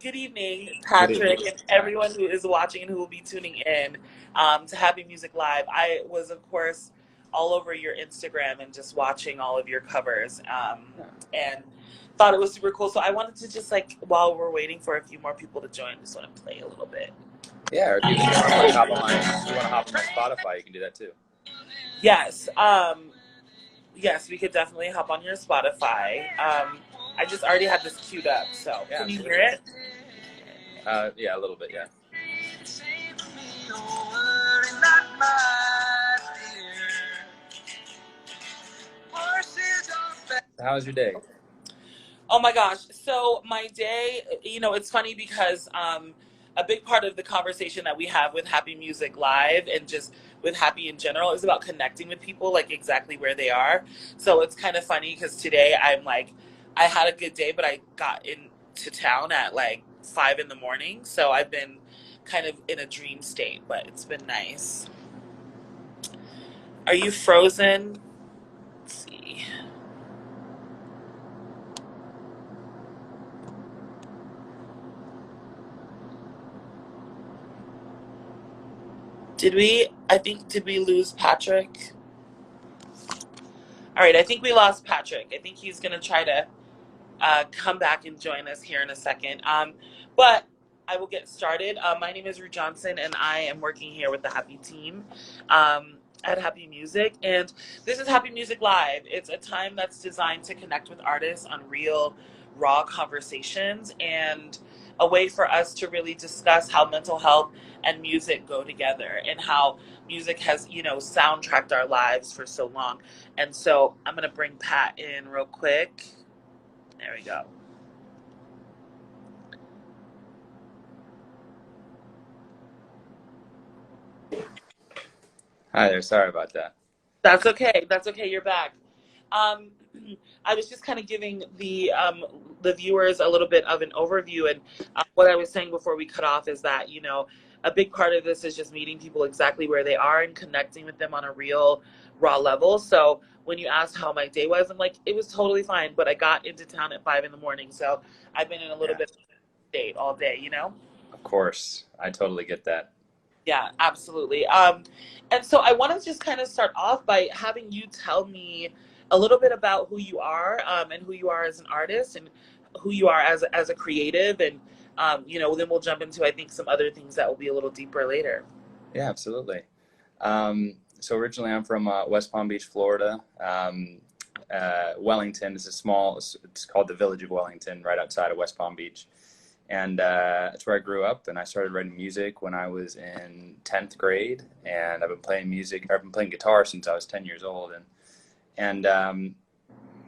good evening, Good evening. Patrick, and everyone who is watching and who will be tuning in to Happy Music Live. I was, of course, all over your Instagram and just watching all of your covers Yeah, and thought it was super cool. So I wanted to just, like, while we're waiting for a few more people to join, just want to play a little bit. yeah. Or if you want to like hop on my, if you want to hop on my Spotify, you can do that too. Yes, yes, we could definitely hop on your Spotify. I just already had this queued up, so Yeah, can you hear absolutely. it? Yeah, a little bit. Yeah. How was your day? Oh my gosh. So my day, it's funny because a big part of the conversation that we have with Happy Music Live and just with Happy in general is about connecting with people like exactly where they are. So it's kind of funny because today I'm like, I had a good day, but I got into town at like 5 in the morning. So I've been kind of in a dream state, but it's been nice. Are you frozen? Let's see. Did we lose Patrick? All right, I think we lost Patrick. I think he's going to try to come back and join us here in a second. But I will get started. My name is Ruth Johnson, and I am working here with the Happy team at Happy Music. And this is Happy Music Live. It's a time that's designed to connect with artists on real, raw conversations and a way for us to really discuss how mental health and music go together and how music has, soundtracked our lives for so long. And so I'm going to bring Pat in real quick. There we go. Hi there. Sorry about that. That's okay. That's okay. You're back. Um, I was just kind of giving the viewers a little bit of an overview, and what I was saying before we cut off is that a big part of this is just meeting people exactly where they are and connecting with them on a real raw level. So when you asked how my day was, I'm like, it was totally fine, but I got into town at 5 in the morning, so I've been in a little Yeah, bit of a state all day. of course. I totally get that. Yeah, absolutely. And so I want to just kind of start off by having you tell me a little bit about who you are, and who you are as an artist, and who you are as a creative, and then we'll jump into I think some other things that will be a little deeper later. Yeah, absolutely. So originally, I'm from West Palm Beach, Florida. Wellington is it's called the Village of Wellington, right outside of West Palm Beach. And that's where I grew up, and I started writing music when I was in 10th grade, and I've been playing guitar since I was 10 years old. And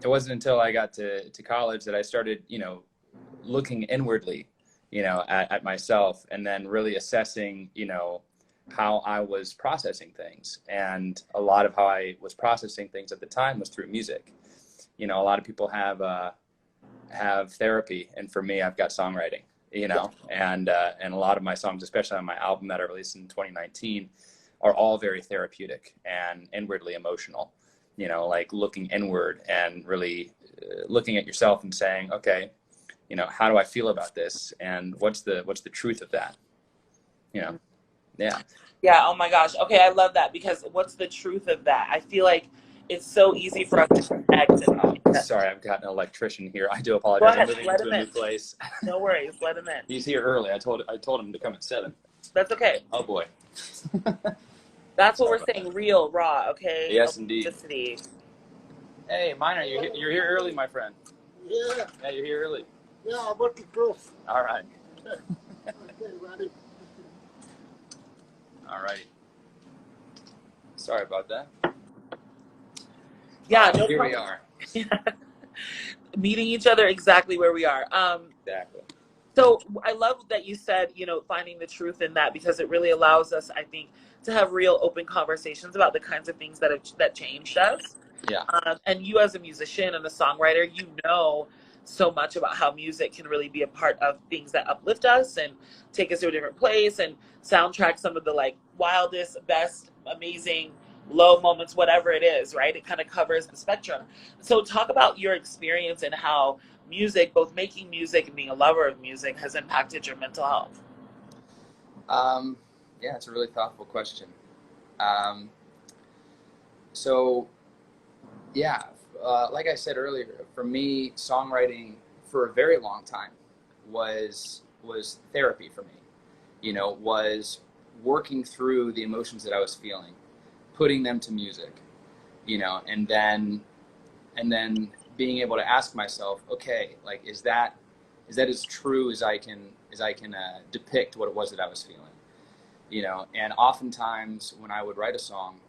it wasn't until I got to college that I started, looking inwardly, at myself, and then really assessing, how I was processing things. And a lot of how I was processing things at the time was through music. A lot of people have therapy, and for me, I've got songwriting. And a lot of my songs, especially on my album that I released in 2019, are all very therapeutic and inwardly emotional. Like looking inward and really looking at yourself and saying, okay, how do I feel about this, and what's the truth of that? Yeah. Yeah. Oh my gosh. Okay, I love that because what's the truth of that? I feel like it's so easy for us to connect and Sorry, I've got an electrician here. I do go apologize. I'm ahead, moving let into him a new in. place. No worries, let him in. He's here early. I told him to come at 7. That's okay. Oh boy. That's what Sorry we're about saying, that. real, raw, okay? Yes, indeed. Authenticity. Hey, Minor, you're here early, my friend. Yeah, Yeah, you're here early. yeah, I'm working close. All right. Okay, ready. All right. Sorry about that. Yeah, no Here we problem. are. Meeting each other exactly where we are. Exactly. So I love that you said, finding the truth in that because it really allows us, I think, to have real open conversations about the kinds of things that changed us. Yeah. And you as a musician and a songwriter, so much about how music can really be a part of things that uplift us and take us to a different place and soundtrack some of the like wildest, best, amazing low moments, whatever it is, right? It kind of covers the spectrum. So talk about your experience and how music, both making music and being a lover of music, has impacted your mental health? Yeah, it's a really thoughtful question. Um, so, yeah, like I said earlier, for me, songwriting for a very long time was therapy for me. Was working through the emotions that I was feeling, putting them to music, and then being able to ask myself, okay, like is that as true as I can depict what it was that I was feeling, and oftentimes when I would write a song,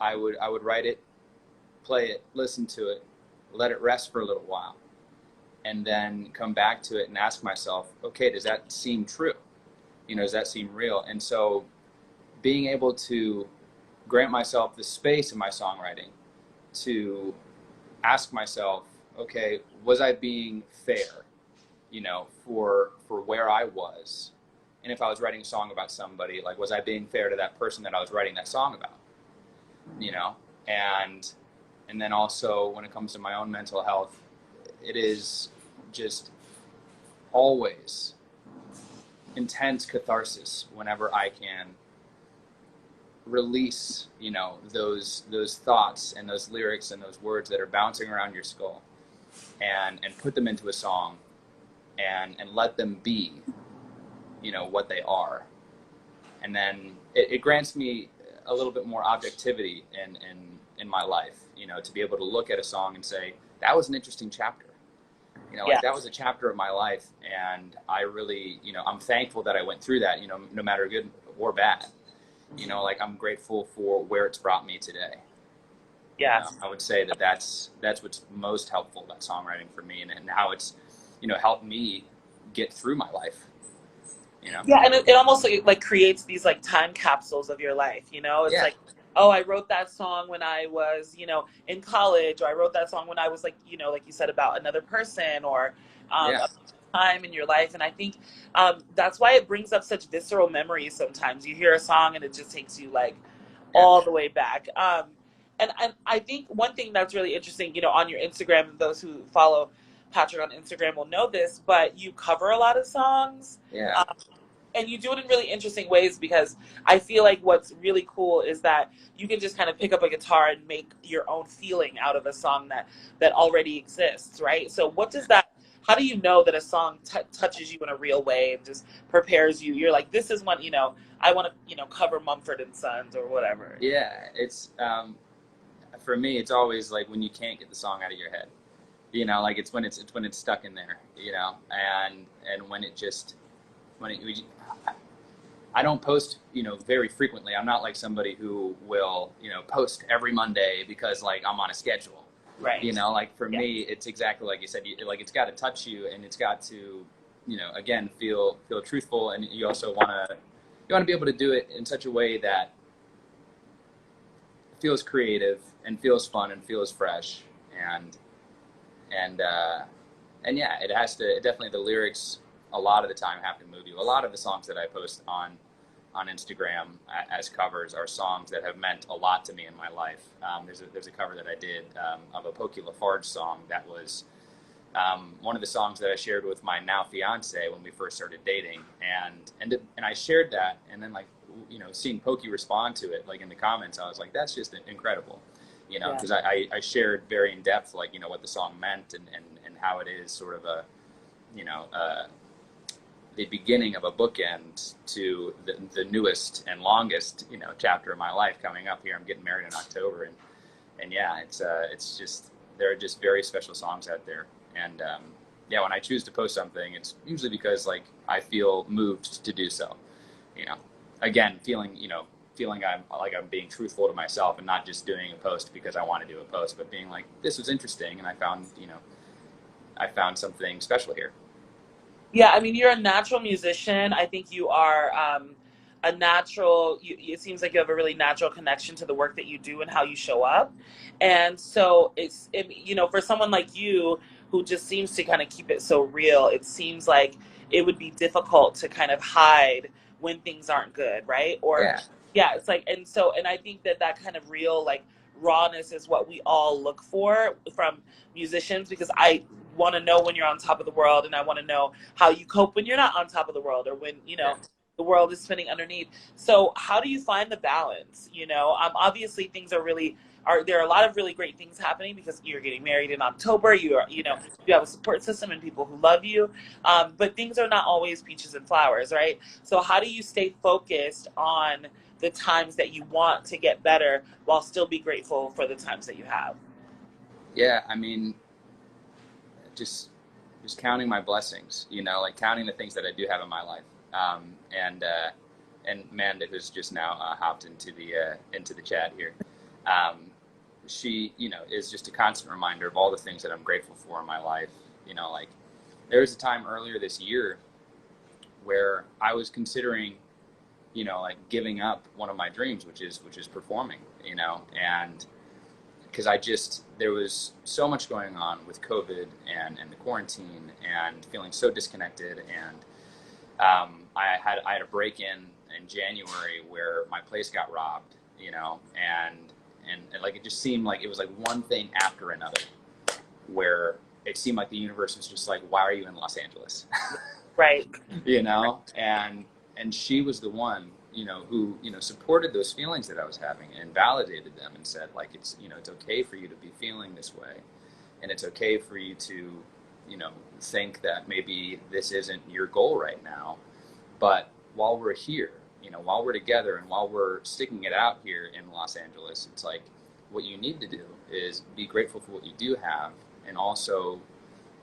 I would write it, play it, listen to it, let it rest for a little while, and then come back to it and ask myself, okay, does that seem true? Does that seem real? And so being able to grant myself the space in my songwriting to ask myself, okay, was I being fair, for where I was? And if I was writing a song about somebody, like, was I being fair to that person that I was writing that song about? you know and and then also when it comes to my own mental health, it is just always intense catharsis whenever I can release those thoughts and those lyrics and those words that are bouncing around your skull, and put them into a song, and let them be what they are. And then it grants me a little bit more objectivity in my life, to be able to look at a song and say, that was an interesting chapter. Yeah. That was a chapter of my life, and I really, I'm thankful that I went through that, no matter good or bad. I'm grateful for where it's brought me today. Yeah. I would say that's what's most helpful about songwriting for me, and how it's, helped me get through my life. Yeah, and it almost like creates these like time capsules of your life. It's Yeah. like, oh, I wrote that song when I was, in college, or I wrote that song when I was like, like you said about another person, or Yeah. a time in your life. And I think that's why it brings up such visceral memories. Sometimes you hear a song and it just takes you like Yeah. all the way back. And I think one thing that's really interesting, on your Instagram, and those who follow Patrick on Instagram will know this, but you cover a lot of songs. Yeah. And you do it in really interesting ways, because I feel like what's really cool is that you can just kind of pick up a guitar and make your own feeling out of a song that already exists, right? So how do you know that a song touches you in a real way and just prepares you? You're like, this is what, I want to, cover Mumford and Sons or whatever. Yeah. It's for me, it's always like when you can't get the song out of your head, like it's when it's stuck in there, and when it just I don't post, very frequently. I'm not like somebody who will, post every Monday because like I'm on a schedule. Right. Like for me, it's exactly like you said. Like it's got to touch you, and it's got to, again, feel truthful, and you also want to be able to do it in such a way that feels creative and feels fun and feels fresh, and yeah, it definitely, the lyrics a lot of the time have to move you. A lot of the songs that I post on Instagram as covers are songs that have meant a lot to me in my life. There's a cover that I did of a Pokey Lafarge song that was one of the songs that I shared with my now fiance when we first started dating, and I shared that, and then, like, seeing Pokey respond to it, like in the comments, I was like, that's just incredible, because I shared very in depth, like, what the song meant, and how it is sort of a, the beginning of a bookend to the newest and longest, chapter of my life coming up here. I'm getting married in October, and yeah, it's just, there are just very special songs out there. And yeah, when I choose to post something, it's usually because like I feel moved to do so. Again, feeling I'm being truthful to myself, and not just doing a post because I want to do a post, but being like, this was interesting, and I found something special here. Yeah, I mean, you're a natural musician. I think you are a natural. It seems like you have a really natural connection to the work that you do and how you show up. And so for someone like you who just seems to kind of keep it so real, it seems like it would be difficult to kind of hide when things aren't good, right? Or Yeah. yeah, it's like, and I think that kind of real like rawness is what we all look for from musicians, because I want to know when you're on top of the world, and I want to know how you cope when you're not on top of the world, or when, you know, the world is spinning underneath. So how do you find the balance? You know, obviously things are there are a lot of really great things happening because you're getting married in October. You know, you have a support system and people who love you, but things are not always peaches and flowers, right? So how do you stay focused on the times that you want to get better while still be grateful for the times that you have? Yeah, I mean, just counting my blessings, you know, like counting the things that I do have in my life. And Amanda, who's just now hopped into the chat here, she, you know, is just a constant reminder of all the things that I'm grateful for in my life. You know, like there was a time earlier this year where I was considering, you know, like giving up one of my dreams, which is performing, you know, and because there was so much going on with COVID and the quarantine and feeling so disconnected. And I had a break in January where my place got robbed, you know, and like it just seemed like it was like one thing after another, where it seemed like the universe was just like, why are you in Los Angeles? Right. You know, and she was the one, you know, who, you know, supported those feelings that I was having and validated them and said, like, it's, you know, it's okay for you to be feeling this way, and it's okay for you to, you know, think that maybe this isn't your goal right now, but while we're here, you know, while we're together and while we're sticking it out here in Los Angeles, it's like what you need to do is be grateful for what you do have, and also,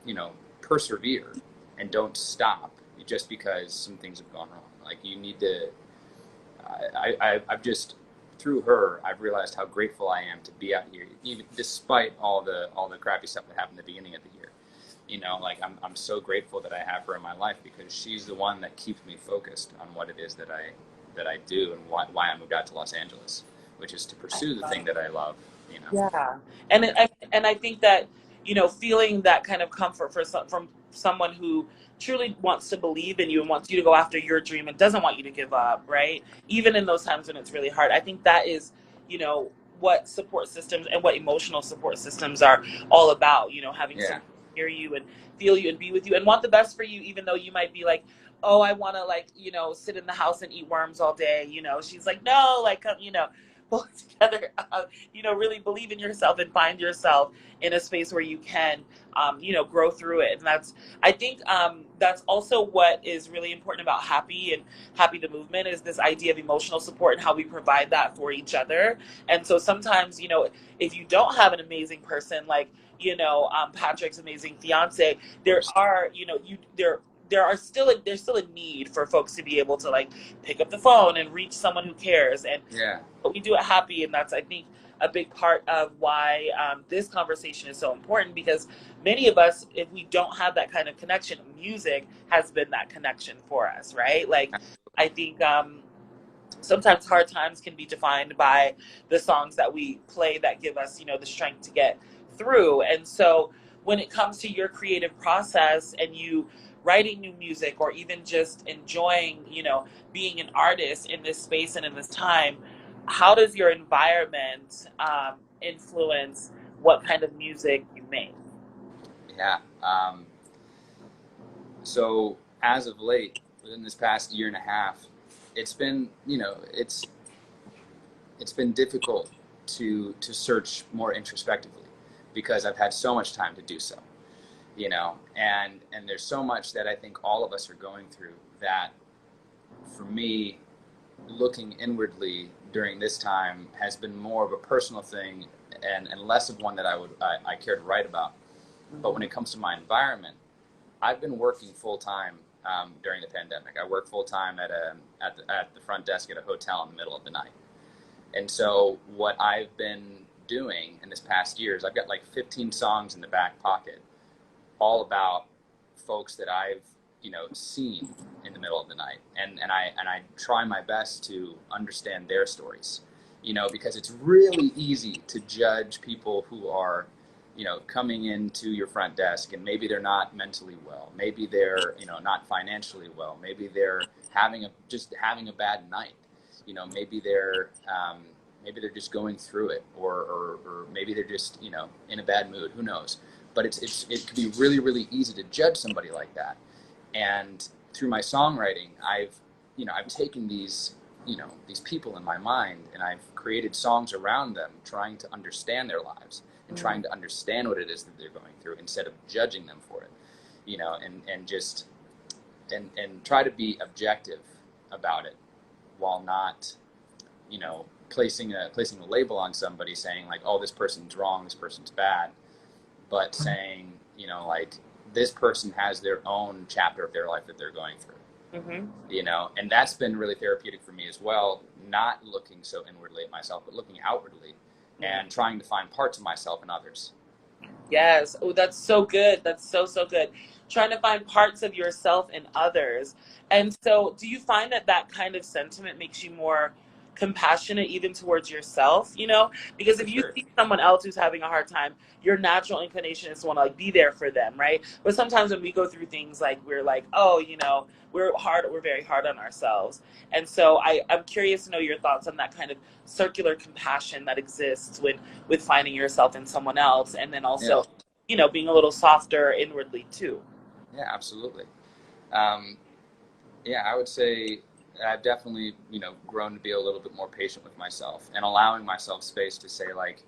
you know, persevere and don't stop just because some things have gone wrong. Like you need to, I've just, through her, I've realized how grateful I am to be out here, even despite all the crappy stuff that happened at the beginning of the year. You know, like I'm so grateful that I have her in my life, because she's the one that keeps me focused on what it is that I do, and why I moved out to Los Angeles, which is to pursue the thing that I love. You know. Yeah, and I think that, you know, feeling that kind of comfort from someone who truly wants to believe in you and wants you to go after your dream and doesn't want you to give up, right? Even in those times when it's really hard. I think that is, you know, what support systems and what emotional support systems are all about. You know, having someone hear you and feel you and be with you and want the best for you, even though you might be like, oh, I want to, like, you know, sit in the house and eat worms all day. You know, she's like, no, like, you know, pull it together, you know, really believe in yourself and find yourself in a space where you can, you know, grow through it. And I think that's also what is really important about Happy the movement, is this idea of emotional support and how we provide that for each other. And so sometimes, you know, if you don't have an amazing person like, you know, Patrick's amazing fiance, there are, you know, there's still a need for folks to be able to, like, pick up the phone and reach someone who cares. And what we do at Happy, and that's, I think, a big part of why this conversation is so important, because many of us, if we don't have that kind of connection, music has been that connection for us, right? Like, I think sometimes hard times can be defined by the songs that we play that give us, you know, the strength to get through. And so when it comes to your creative process and you writing new music, or even just enjoying, you know, being an artist in this space and in this time, how does your environment influence what kind of music you make? Yeah. So as of late, within this past year and a half, it's been, you know, it's been difficult to search more introspectively, because I've had so much time to do so, you know, and there's so much that I think all of us are going through, that for me, looking inwardly during this time has been more of a personal thing, and less of one that I care to write about. But when it comes to my environment, I've been working full time during the pandemic. I work full time at the front desk at a hotel in the middle of the night. And so what I've been doing in this past year is I've got like 15 songs in the back pocket, all about folks that I've, you know, seen in the middle of the night, and I try my best to understand their stories, you know, because it's really easy to judge people who are, you know, coming into your front desk, and maybe they're not mentally well, maybe they're, you know, not financially well, maybe they're just having a bad night, you know, maybe they're just going through it, or maybe they're just, you know, in a bad mood, who knows. but it can be really, really easy to judge somebody like that. And through my songwriting, I've taken these people in my mind, and I've created songs around them, trying to understand their lives and trying to understand what it is that they're going through instead of judging them for it, and try to be objective about it, while not, placing a label on somebody, saying like, oh, this person's wrong, this person's bad, but saying, like, this person has their own chapter of their life that they're going through. And that's been really therapeutic for me as well, not looking so inwardly at myself, but looking outwardly and trying to find parts of myself in others. Yes. Oh, that's so good. That's so, so good. Trying to find parts of yourself in others. And so do you find that that kind of sentiment makes you more compassionate even towards yourself, because if you see someone else who's having a hard time, your natural inclination is to want to like be there for them, right? But sometimes when we go through things, like, we're like, oh, we're very hard on ourselves. And so I'm curious to know your thoughts on that kind of circular compassion that exists with finding yourself in someone else, and then also, being a little softer inwardly too. Yeah, absolutely. I would say I've definitely, grown to be a little bit more patient with myself and allowing myself space to say, like,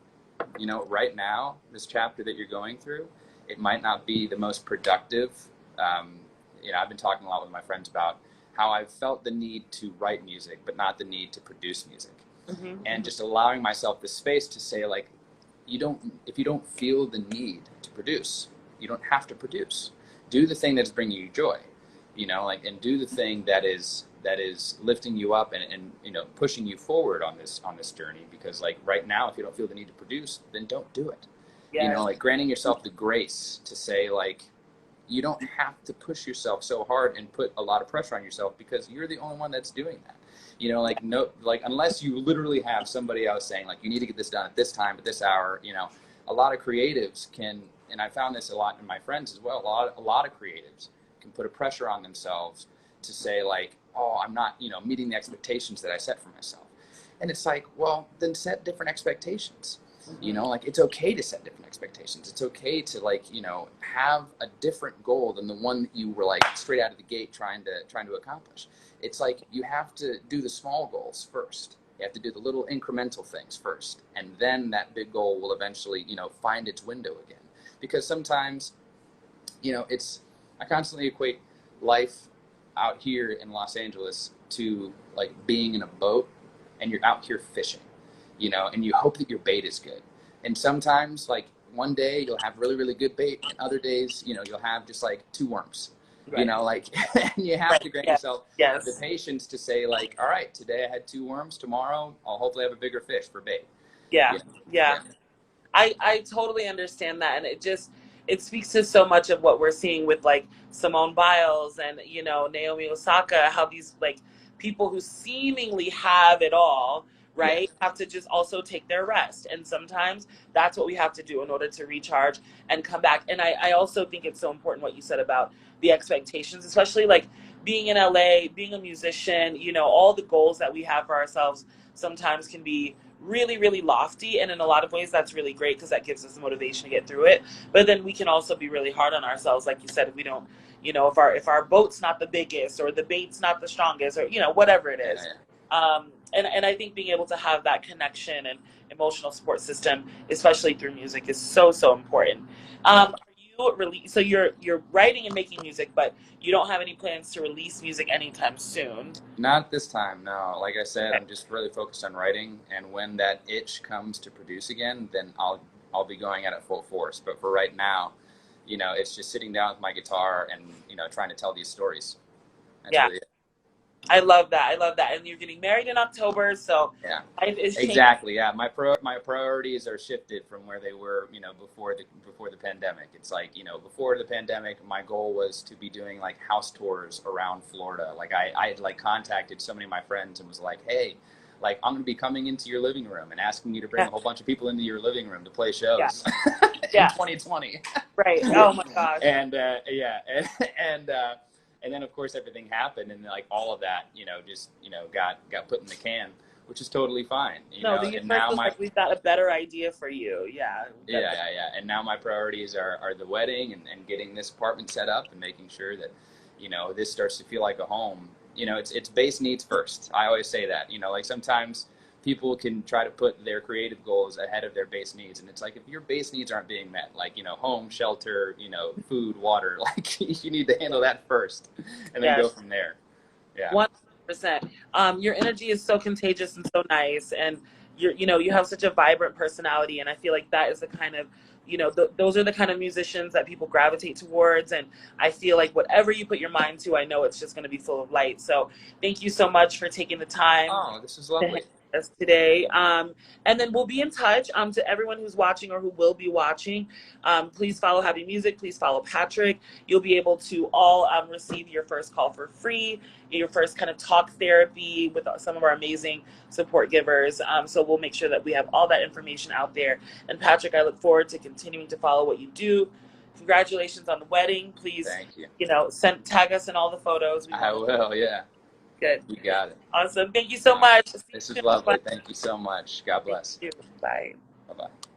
right now, this chapter that you're going through, it might not be the most productive. I've been talking a lot with my friends about how I've felt the need to write music, but not the need to produce music. And just allowing myself the space to say, like, if you don't feel the need to produce, you don't have to produce. Do the thing that's bringing you joy, and do the thing that is lifting you up and pushing you forward on this journey. Because, like, right now, if you don't feel the need to produce, then don't do it. Yes. Like, granting yourself the grace to say, like, you don't have to push yourself so hard and put a lot of pressure on yourself, because you're the only one that's doing that. Unless you literally have somebody else saying, like, you need to get this done at this time, at this hour, a lot of creatives can, and I found this a lot in my friends as well, a lot of creatives can put a pressure on themselves to say, like, oh, I'm not, meeting the expectations that I set for myself. And it's like, well, then set different expectations. It's okay to set different expectations. It's okay to, like, have a different goal than the one that you were, like, straight out of the gate trying to accomplish. It's like, you have to do the small goals first. You have to do the little incremental things first. And then that big goal will eventually, find its window again. Because sometimes, I constantly equate life out here in Los Angeles to, like, being in a boat and you're out here fishing, and you hope that your bait is good. And sometimes, like, one day you'll have really, really good bait, and other days, you'll have just, like, 2 worms. Right. And you have to grant yourself the patience to say, like, all right, today I had 2 worms, tomorrow I'll hopefully have a bigger fish for bait. Yeah. I totally understand that. And it speaks to so much of what we're seeing with, like, Simone Biles and, Naomi Osaka, how these, like, people who seemingly have it all, right, have to just also take their rest. And sometimes that's what we have to do in order to recharge and come back. And I also think it's so important what you said about the expectations, especially, like, being in LA, being a musician, all the goals that we have for ourselves sometimes can be really, really lofty. And in a lot of ways, that's really great, because that gives us the motivation to get through it. But then we can also be really hard on ourselves. Like you said, if we don't, if our boat's not the biggest, or the bait's not the strongest, or, whatever it is. And I think being able to have that connection and emotional support system, especially through music, is so, so important. So you're writing and making music, but you don't have any plans to release music anytime soon? Not this time, no. Like I said, I'm just really focused on writing, and when that itch comes to produce again, then I'll be going at it full force. But for right now, it's just sitting down with my guitar and, trying to tell these stories. That's really it. I love that. And you're getting married in October, so life is changing. Exactly. Yeah, my priorities are shifted from where they were, before the pandemic. It's like, before the pandemic, my goal was to be doing, like, house tours around Florida. Like, I had, like, contacted so many of my friends and was like, hey, like, I'm going to be coming into your living room and asking you to bring a whole bunch of people into your living room to play shows in 2020. Right. Oh my gosh. And then, of course, everything happened, and, like, all of that, just, got put in the can, which is totally fine. You No, know, the and universe now was my like, we've got a better idea for you. Yeah. and now my priorities are the wedding and getting this apartment set up and making sure that, you know, this starts to feel like a home. You know, it's base needs first. I always say that. You know, like sometimes people can try to put their creative goals ahead of their base needs, and it's like if your base needs aren't being met, like, you know, home, shelter, you know, food, water, like you need to handle that first and then Yes. go from there. Yeah. 100%. Your energy is so contagious and so nice, and you have such a vibrant personality, and I feel like that is the kind of, those are the kind of musicians that people gravitate towards, and I feel like whatever you put your mind to, I know it's just going to be full of light. So thank you so much for taking the time Oh, this is to hang lovely. with us today. And then we'll be in touch. To everyone who's watching or who will be watching, please follow Happy Music. Please follow Patrick. You'll be able to all receive your first call for free, your first kind of talk therapy with some of our amazing support givers. So we'll make sure that we have all that information out there. And Patrick, I look forward to continuing to follow what you do. Congratulations on the wedding. Please, Thank you. tag us in all the photos. I will, yeah. Good. You got it. Awesome. Thank you so much. This is lovely. Thank you so much. God bless. Thank you. Bye. Bye-bye.